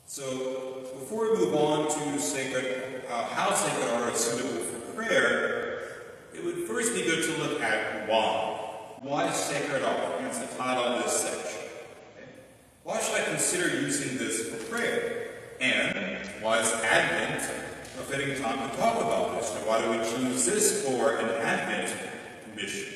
So, before we move on to how sacred art is suitable for prayer, it would first be good to look at why. Why sacred art? That's the title of this section. Okay. Why should I consider using this for prayer? And why is Advent a fitting time to talk about this? And why do we choose this for an Advent mission?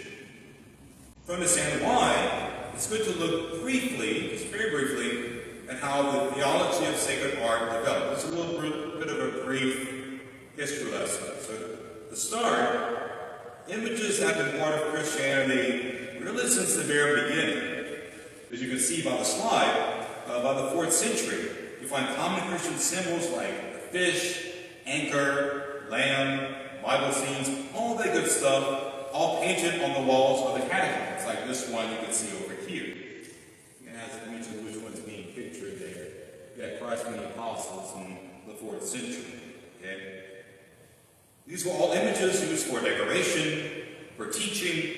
To understand why, it's good to look briefly, just very briefly, at how the theology of sacred art developed. It's a little bit of a brief history lesson. So, to start, images have been part of Christianity really since the very beginning. As you can see by the slide, by the 4th century, you find common Christian symbols like a fish, anchor, lamb, Bible scenes, all that good stuff, all painted on the walls of the catechisms, like this one you can see over here. It has to mention which one's being pictured there. You got Christ and the Apostles in the 4th century. Okay? These were all images used for decoration, for teaching,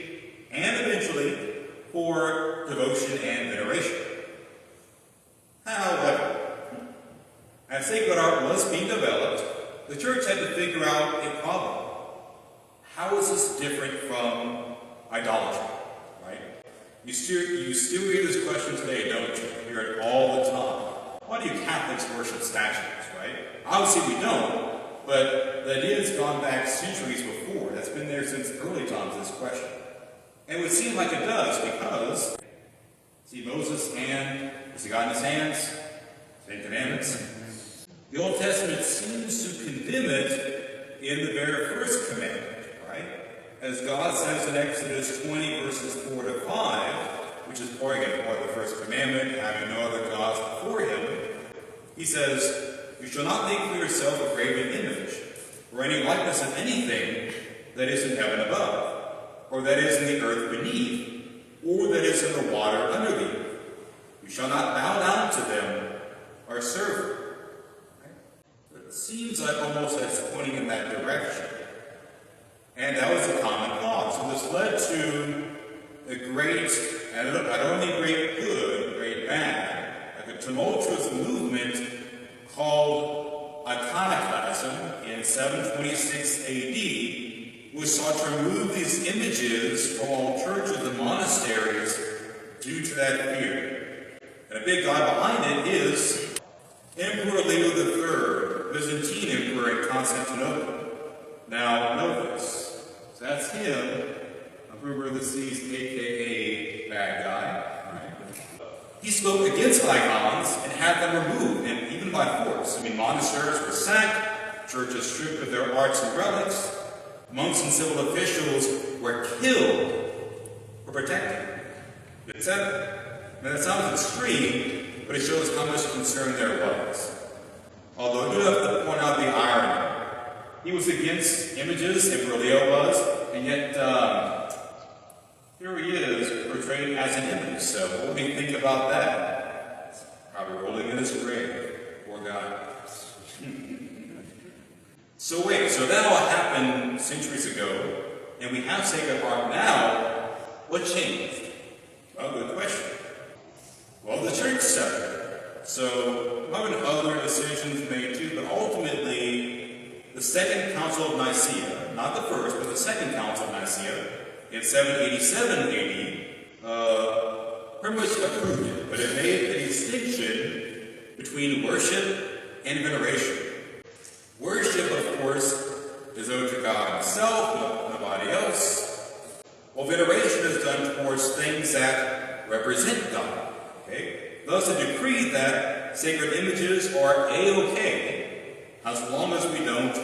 and eventually for devotion and veneration. However, as sacred art was being developed, the church had to figure out a problem. How is this different from idolatry? Right? You still hear this question today, don't you? You hear it all the time. Why do you Catholics worship statues, right? Obviously we don't, but the idea has gone back centuries before. That's been there since early times, this question. And it would seem like it does, because see Moses' hand, is the God in his hands? 10 Commandments. The Old Testament seems to condemn it in the very first commandment, right? As God says in Exodus 20, verses 4 to 5, which is part of the first commandment, having no other gods before him, he says, "You shall not make for yourself a graven image, or any likeness of anything that is in heaven above, or that is in the earth beneath, or that is in the water under the earth. You shall not bow down to them or serve them." Right? It seems like almost that's pointing in that direction. And that was a common cause. So this led to a great, I don't mean great good, great bad, like a tumultuous movement called iconoclasm in 726 AD, which sought to remove these images from all churches and monasteries due to that fear. And a big guy behind it is Emperor Leo III, Byzantine Emperor in Constantinople. Now, know this. So that's him, a ruler of the seas, aka bad guy. Right? He spoke against icons and had them removed, and even by force. I mean, monasteries were sacked, churches stripped of their arts and relics, monks and civil officials were killed for protecting, etc. Now that sounds extreme, but it shows how much concern there was. Although I do have to point out the irony. He was against images, Emperor Leo was, and yet here he is portrayed as an image. So what do you think about that? He's probably rolling in his grave. Poor guy. So that all happened centuries ago, and we have sacred art now. What changed? Well, good question. Well, the church separated. So there have been other decisions made too, but ultimately, the Second Council of Nicaea, not the first, but the Second Council of Nicaea, in 787 AD, pretty much approved it, but it made a distinction between worship and veneration. Worship, of course, is owed to God himself, nobody else. While veneration is done towards things that represent God. Okay? Thus, a decree that sacred images are A-okay as long as we don't,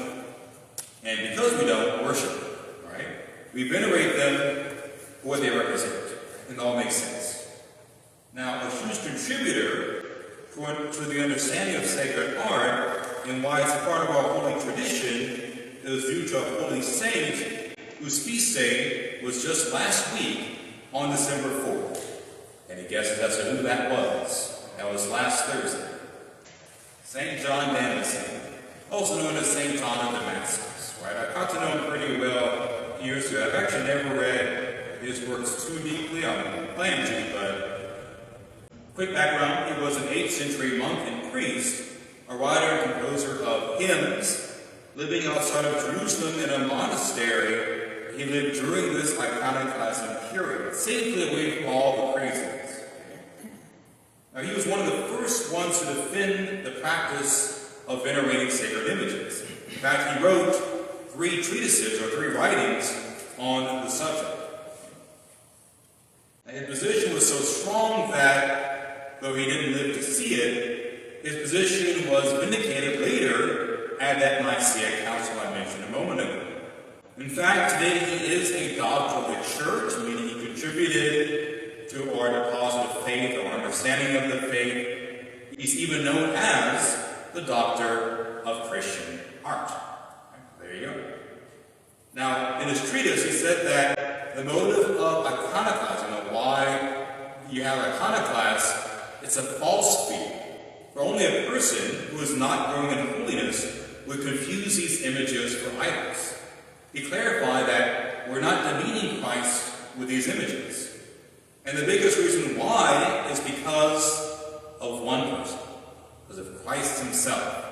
and because we don't, worship them. Right? We venerate them for what they represent. And it all makes sense. Now, a huge contributor to the understanding of sacred art and why it's part of our holy tradition is due to a holy saint whose feast day was just last week on December 4th. Any guesses as to who that was? That was last Thursday. St. John Damascene, also known as St. John of Damascus. Right? I got to know him pretty well years ago. I've actually never read his works too deeply. I'm planning to, but quick background, he was an 8th century monk and priest a writer and composer of hymns, living outside of Jerusalem in a monastery. He lived during this iconoclasm period, safely away from all the craziness. Now, he was one of the first ones to defend the practice of venerating sacred images. In fact, he wrote 3 treatises or 3 writings on the subject. And his position was so strong that, though he didn't live to see it, his position was vindicated later at that Nicaea Council I mentioned a moment ago. In fact, today he is a doctor of the church, meaning he contributed to our deposit of faith or understanding of the faith. He's even known as the Doctor of Christian Art. There you go. Now, in his treatise, he said that the motive of iconoclasm, why you have iconoclasts, it's a false faith. For only a person who is not growing in holiness would confuse these images for idols. He clarified that we're not demeaning Christ with these images. And the biggest reason why is because of one person, because of Christ himself.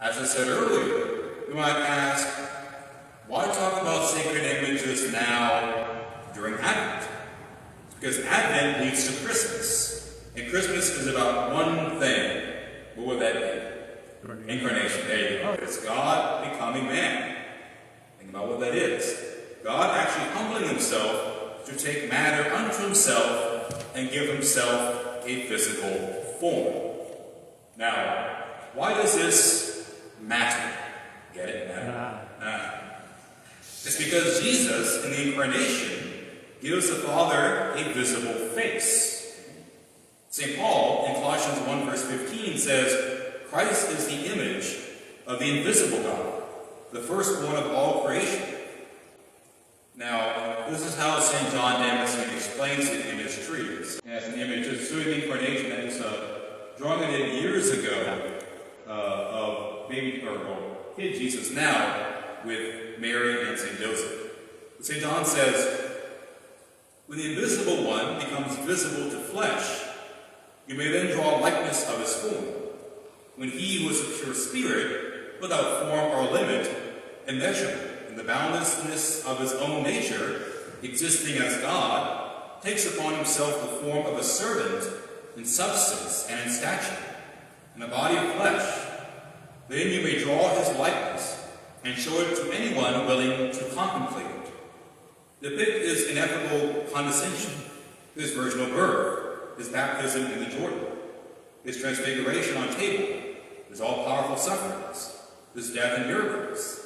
As I said earlier, we might ask, why talk about sacred images now during Advent? Because Advent leads to Christmas. And Christmas is about one thing. What would that be? Incarnation. There you go. It's God becoming man. Think about what that is. God actually humbling himself to take matter unto himself and give himself a physical form. Now, why does this matter? Get it? It's because Jesus, in the Incarnation, gives the Father a visible face. St. Paul, in Colossians 1 verse 15, says, Christ is the image of the invisible God, the firstborn of all creation. Now, this is how St. John Damascene explains it in his treatise. As an image of the Incarnation, and it's drawing it in years ago of baby or kid Jesus now with Mary and St. Joseph. But St. John says, when the invisible one becomes visible to flesh, you may then draw a likeness of his form. When he was a pure spirit, without form or limit, immeasurable, in the boundlessness of his own nature, existing as God, takes upon himself the form of a servant in substance and in stature, in a body of flesh. Then you may draw his likeness and show it to anyone willing to contemplate it. Depict his ineffable condescension, his virginal birth, his baptism in the Jordan, his transfiguration on table, his all-powerful sufferings, his death and miracles,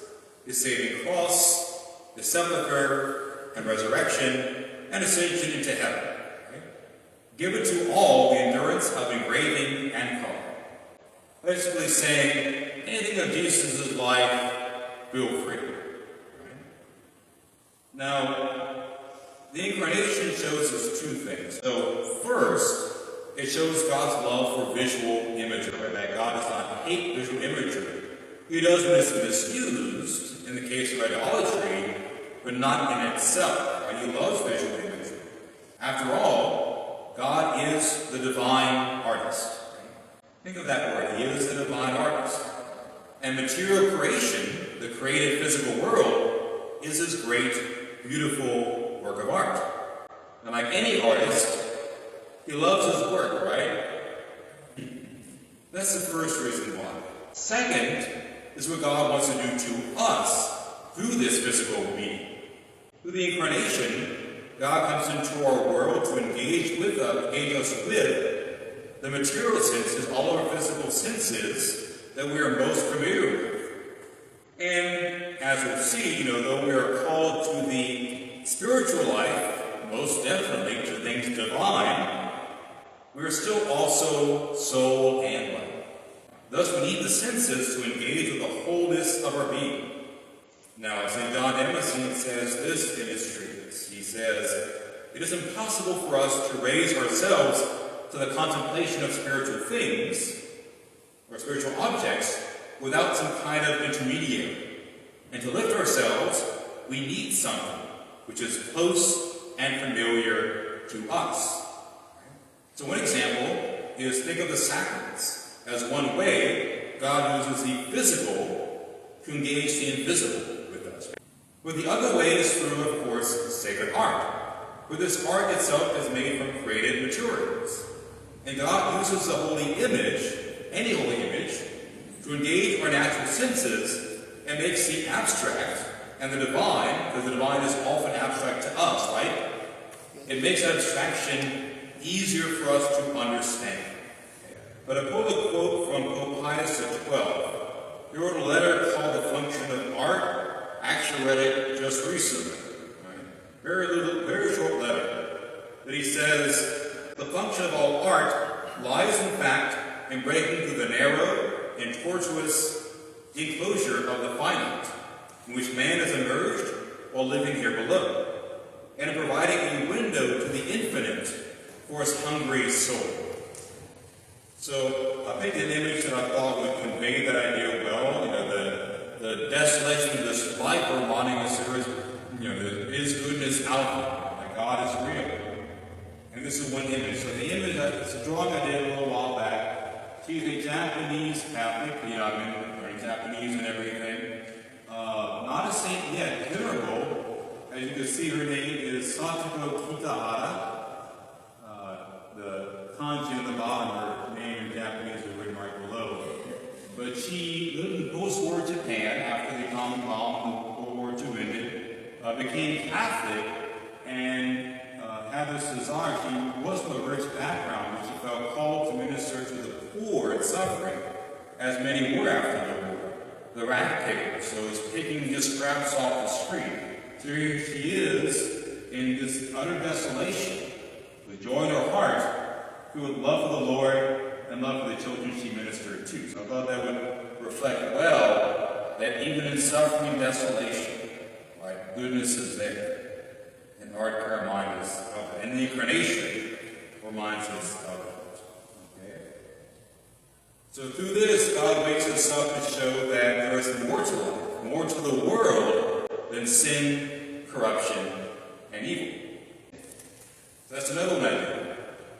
his saving cross, his sepulchre and resurrection, and ascension into heaven. Right? Give it to all the endurance of engraving and color. Basically saying, anything of Jesus' life, feel free. Right? Now, the Incarnation shows us 2 things. So, first, it shows God's love for visual imagery, that God does not hate visual imagery. He does when it's misused, in the case of idolatry, but not in itself. Right? He loves visual imagery. After all, God is the divine artist. Think of that word. He is the divine artist. And material creation, the created physical world, is his great, beautiful work of art. And like any artist, he loves his work, right? That's the first reason why. Second is what God wants to do to us through this physical being. Through the Incarnation, God comes into our world to engage us with the material senses, all our physical senses that we are most familiar with. And as we'll see, though we are called to the spiritual life, most definitely to things divine, we are still also soul and life. Thus, we need the senses to engage with the wholeness of our being. Now, St. John Damascene says this in his treatise. He says, it is impossible for us to raise ourselves to the contemplation of spiritual things, or spiritual objects, without some kind of intermediary. And to lift ourselves, we need something which is close and familiar to us. So one example is think of the sacraments. As one way, God uses the physical to engage the invisible with us. But the other way is through, of course, sacred art, where this art itself is made from created materials. And God uses the holy image, any holy image, to engage our natural senses and makes the abstract and the divine, because the divine is often abstract to us, right? It makes abstraction easier for us to understand. But I pulled a quote from Pope Pius XII. He wrote a letter called The Function of Art. I actually read it just recently. Right? Very short letter. But he says, the function of all art lies in fact in breaking through the narrow and tortuous enclosure of the finite, in which man is immersed while living here below, and in providing a window to the infinite for his hungry soul. So I picked an image that I thought would convey that idea well. The desolation of this life reminding us there is goodness out there, that God is real. And this is one image. So the image, it's a drawing I did a little while back. She's a Japanese Catholic. I've been learning Japanese and everything. Not a saint yet, venerable. As you can see, her name is Satoko Kitahara. The kanji on the bottom, her name in Japanese is written right below. But she lived in post-war Japan after the atomic bomb and World War II ended, became Catholic, and had this desire. She was from a rich background, but she felt called to minister to the poor and suffering, as many were after the war. The rat pickers, so it's picking just scraps off the street. So here she is in this utter desolation, with joy in her heart, through love for the Lord and love for the children she ministered to. So I thought that would reflect well that even in suffering and desolation, right, goodness is there. And art can remind us of it. And the Incarnation reminds us of it. Okay? So through this, God wakes us up to show that there is more to life, more to the world than sin, corruption, and evil. So that's another one I did.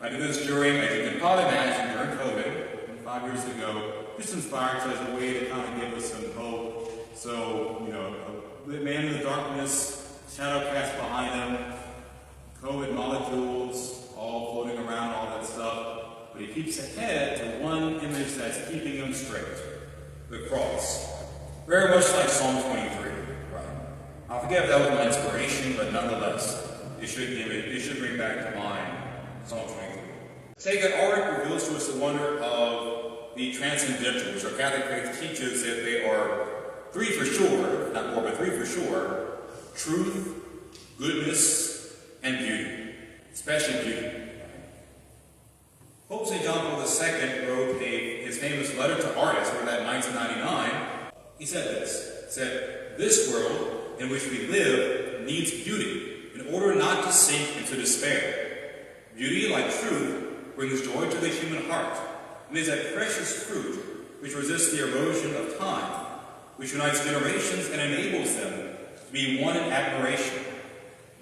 I did this during, as you can probably imagine, during COVID, 5 years ago, just inspired us as a way to kind of give us some hope. So, the man in the darkness, shadow cast behind him, COVID molecules all floating around, all that stuff. But he keeps ahead to one image that's keeping him straight, the cross. Very much like Psalm 23, right? I forget if that was my inspiration, but nonetheless, it should bring back to mind Psalm 23. Sacred art reveals to us the wonder of the transcendental, which our Catholic faith teaches that they are three for sure, not more, but three for sure: truth, goodness, and beauty, especially beauty. Pope St. John Paul II wrote his famous letter to artists, wrote that in 1999. He said this, "This world in which we live needs beauty in order not to sink into despair. Beauty, like truth, brings joy to the human heart, and is that precious fruit which resists the erosion of time, which unites generations and enables them to be one in admiration.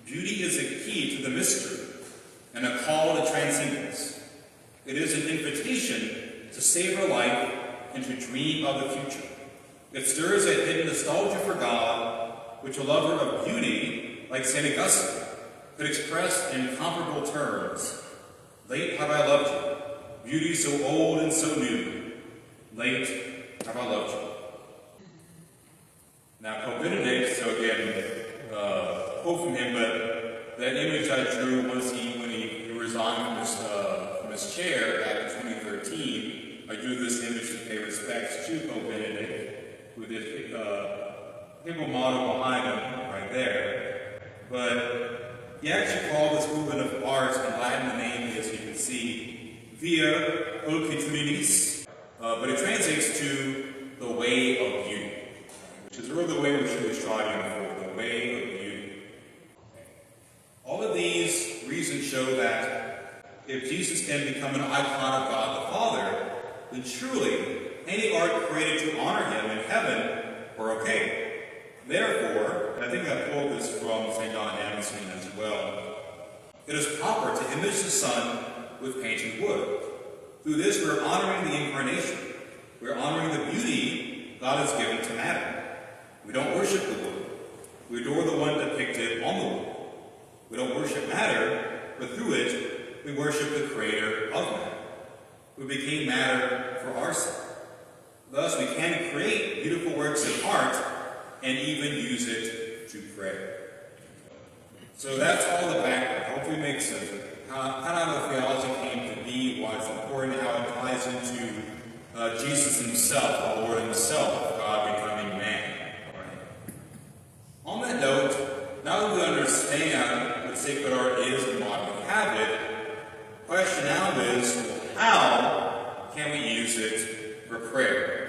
Beauty is a key to the mystery and a call to transcendence. It is an invitation to savor life and to dream of the future. It stirs a hidden nostalgia for God, which a lover of beauty, like St. Augustine, could express in comparable terms. Late have I loved you, beauty so old and so new. Late have I loved you." Now, Pope Benedict, so again, quote from him, but that image I drew when he resigned from his chair back in 2013, I drew this image to pay respects to Pope Benedict with his papal motto behind him right there. But he actually called this movement of art in Latin, the name, as you can see, Via Ultitudinis, but it translates to the way of beauty, which is really the way we should be striving for, the way of beauty. All of these reasons show that if Jesus can become an icon of God the Father, then truly any art created to honor him in heaven are okay. Therefore, and I think I pulled this from St. John Damascene as well, it is proper to image the Son with painted wood. Through this, we're honoring the Incarnation. We're honoring the beauty God has given to matter. We don't worship the Word. We adore the one depicted on the Word. We don't worship matter, but through it, we worship the Creator of matter, who became matter for our sake. Thus, we can create beautiful works of art and even use it to pray. So that's all the background. Hopefully it makes sense. How the theology came to be, why it's important, how it ties into Jesus himself, the Lord himself, God becoming man. Right? On that note, now that we understand what sacred art is and why we have it, the question now is, how can we use it for prayer?